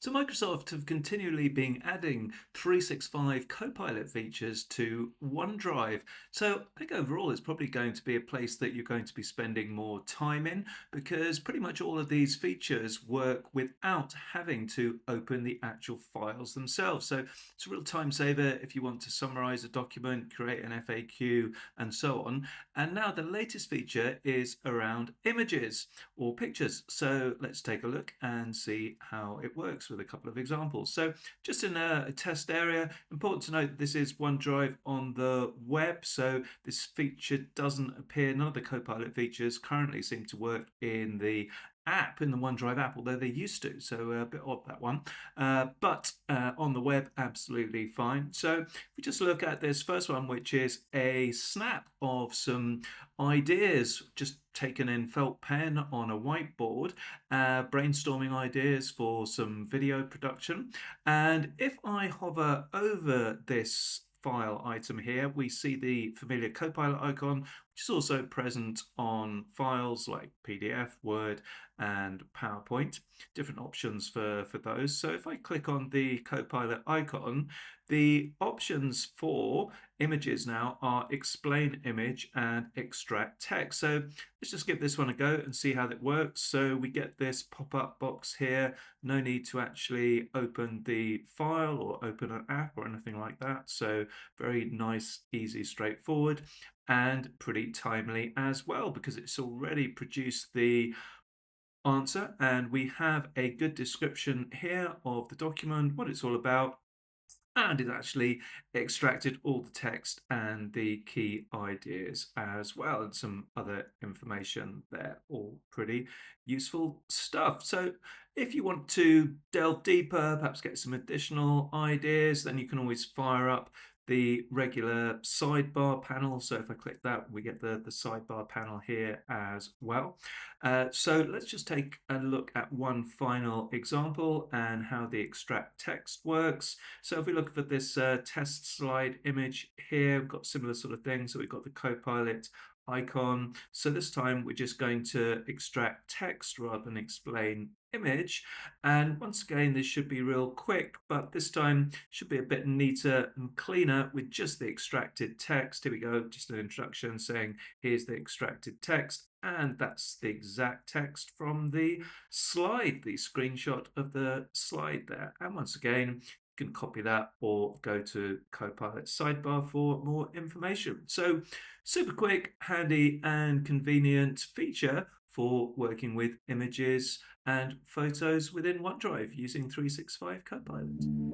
So Microsoft have continually been adding 365 Copilot features to OneDrive. So I think overall it's probably going to be a place that you're going to be spending more time in because pretty much all of these features work without having to open the actual files themselves. So it's a real time saver if you want to summarize a document, create an FAQ, and so on. And now the latest feature is around images or pictures. So let's take a look and see how it works with a couple of examples. So just in a test area, important to note that this is OneDrive on the web. So this feature doesn't appear, none of the Copilot features currently seem to work in the app, in the OneDrive app, although they used to. So a bit odd, that one. But on the web, absolutely fine. So if we just look at this first one, which is a snap of some ideas just taken in felt pen on a whiteboard, brainstorming ideas for some video production. And if I hover over this file item here, we see the familiar Copilot icon, which is also present on files like PDF, Word, and PowerPoint. Different options for those. So if I click on the Copilot icon, the options for images now are explain image and extract text. So let's just give this one a go and see how that works. So we get this pop-up box here. No need to actually open the file or open an app or anything like that. So very nice, easy, straightforward, and pretty timely as well because it's already produced the answer and we have a good description here of the document, what it's all about, and it actually extracted all the text and the key ideas as well, and some other information there. All pretty useful stuff. So if you want to delve deeper, perhaps get some additional ideas, then you can always fire up the regular sidebar panel. So if I click that, we get the sidebar panel here as well. So let's just take a look at one final example and how the extract text works. So if we look at this test slide image here, we've got similar sort of thing. So we've got the Copilot icon. So this time we're just going to extract text rather than explain image. And once again, this should be real quick, but this time should be a bit neater and cleaner with just the extracted text. Here we go, just an introduction saying, here's the extracted text. And that's the exact text from the slide, the screenshot of the slide there. And once again, you can copy that or go to Copilot sidebar for more information. So super quick, handy and convenient feature for working with images and photos within OneDrive using 365 Copilot.